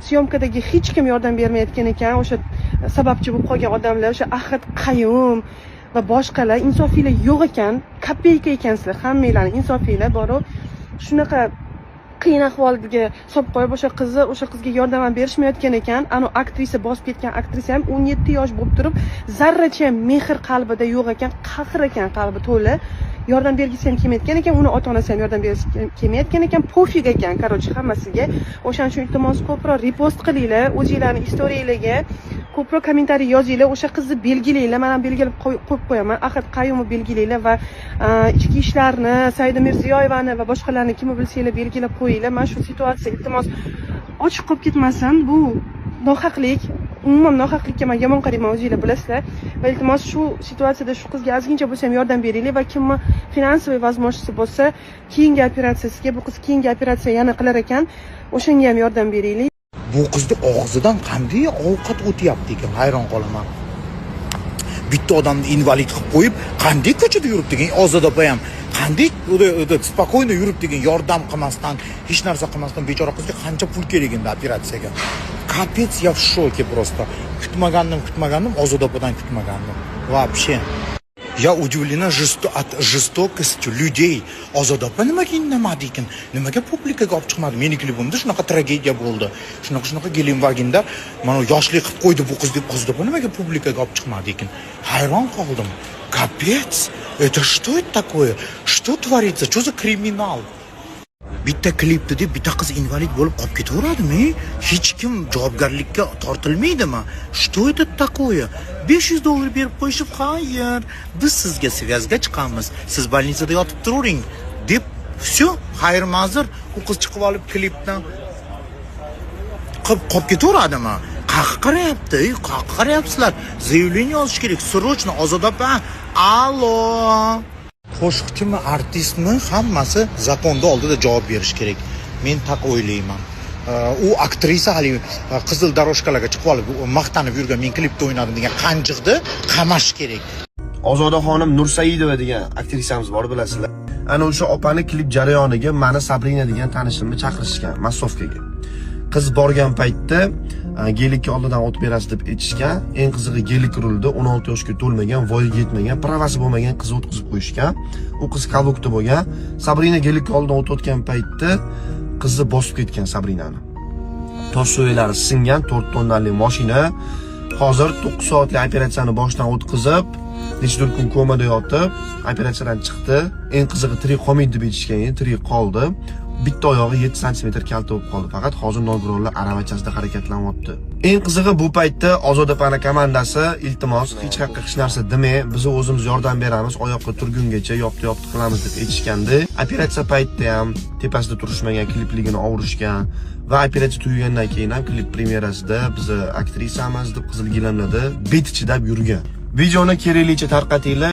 syomkadagi hech kim yordam bermayotgan ekan, o'sha sababchi bo'lib qolgan odamlar, o'sha Ahad Qayum va boshqalar insofiylar yo'q ekan, kopeyka ekansizlar, hammanglarning insofiylar borib shunaqa qiyin ahvolga solib qo'yib o'sha qizga yordam ham berishmayotgan ekan. Ana aktrisa bosib ketgan aktrisa ham 17 yosh bo'lib turib, zarracha mehr qalbida yo'q ekan, qahr ekan qalbi to'la. Yordam bergisi ham kelmayotgan ekan, uni ota-onasi ham yordam bergisi kelmayotgan ekan, pofig ekan, короче, hammasiga. O'shaning uchun iltimos ko'proq repost qilinglar, o'zingizlarning istoriyalarga ko'proq kommentariy yozinglar, o'sha qizni belgilanglar. Men ham belgilab qo'yib qo'yaman. Ahad Qayumni belgilanglar va ichki ishlarni, Saida Mirziyoyevani va boshqalarni kimni bilsanglar belgilab qo'yinglar. Men shu situatsiya iltimos ochiq qolib ketmasin. Bu nohaqlik. Umuman nohaqlikka men yomon qarayman, o'zingizlar bilasizlar. Va iltimos shu situatsiyada shu qizga ozgincha bo'lsa ham yordam beringlar va kimni finansiy возможности bo'lsa, keyingi operatsiyasiga, bu qiz keyingi operatsiya yana qilar ekan, o'shanga ham yordam beringlar. Bu qizni og'zidan qanday ovqat o'tyapti ekan, hayron qolaman. Bitta odamni invalid qilib qo'yib, qanday ko'chada yuribdi ekan, Ozoda opa ham qanday spokойно yuribdi ekan, yordam qilmasdan, hech narsa qilmasdan bechora qizga qancha pul kerak endi operatsiyaga. Kapец, я в шоке просто. Kutmagandim, Ozoda opadan kutmagandim. Вообще. Я удивлена от жестокости людей. Ozoda opa nimaga indamadi ekan? Nimaga publikaga olib chiqmadi? Meni klipimda shunaqa tragediya bo'ldi. Shunaqa Gelenvaginda mana yoshlik qilib qo'ydi bu qiz deb, Ozoda opa nimaga publikaga olib chiqmadi ekan? Hayron qoldim. Капец. Это что это такое? Что творится? Что за криминал? Bitta klipda deb bitta qiz invalid bo'lib qolib ketaveradimi? Hech kim javobgarlikka tortilmaydimi? Что это такое? $500 berib qo'yishib, "Xayr, biz sizga связga chiqamiz. Siz больницада yotib turing" deb, "Всё, xayr ma'zur", u qiz chiqib olib klipdan qolib ketaveradimi? Qarayapsizlar. Заявление yozish kerak. Срочно Ozoda opa. Allo. Qo'shiqchimi, artistmi, hammasi zakonda oldida javob berish kerak. Men tak o'ylayman. U aktrisa hali qizil daroshkalarga chiqib olib maqtanib yurgan, men klipda o'ynadim degan qanjiqni qamash kerak. Ozoda xonim Nursaidova degan aktrisamiz bor, bilasizlar. Ana o'sha opani klip jarayoniga meni Sabrina degan tanishimni chaqirishgan massovkaga. Qiz borgan paytda gelikka oldidan o't berasiz deb aytishgan. Eng qizig'i gelik urildi, 16 yoshga to'lmagan, voyaga yetmagan, pravasi bo'lmagan qizni o'tkazib qo'yishgan. U qiz kavukda bo'lgan. Sabrina gelikka oldidan o't o'tgan paytda qizni bosib ketgan Sabrinani. Tosh so'ylari singan 4 tonnali mashina. Hozir 9 soatlik operatsiyani boshdan o'tkazib, necha kun komada yotib, operatsiyadan chiqdi. Eng qizig'i tirik qolmaydi deb aytishgan, tirik qoldi. Bitta oyog'i 7 sm kalta bo'lib qoldi. Faqat hozir nogironlar aravachasida harakatlanyapti. Eng qizig'i bu paytda Ozoda opani komandasi iltimos hech narsa demay, biz o'zimiz yordam beramiz, oyoqqa turgungacha yopti qilamiz deb aytishgandi. Operatsiya paytida ham tepasida turishmagan, klipligini ovurishgan va operatsiya tugagandan keyin ham klip premyerasida biz aktrisamiz deb qizil gilamlarda bet chidab yurgan. Videoni keraklicha tarqatinglar.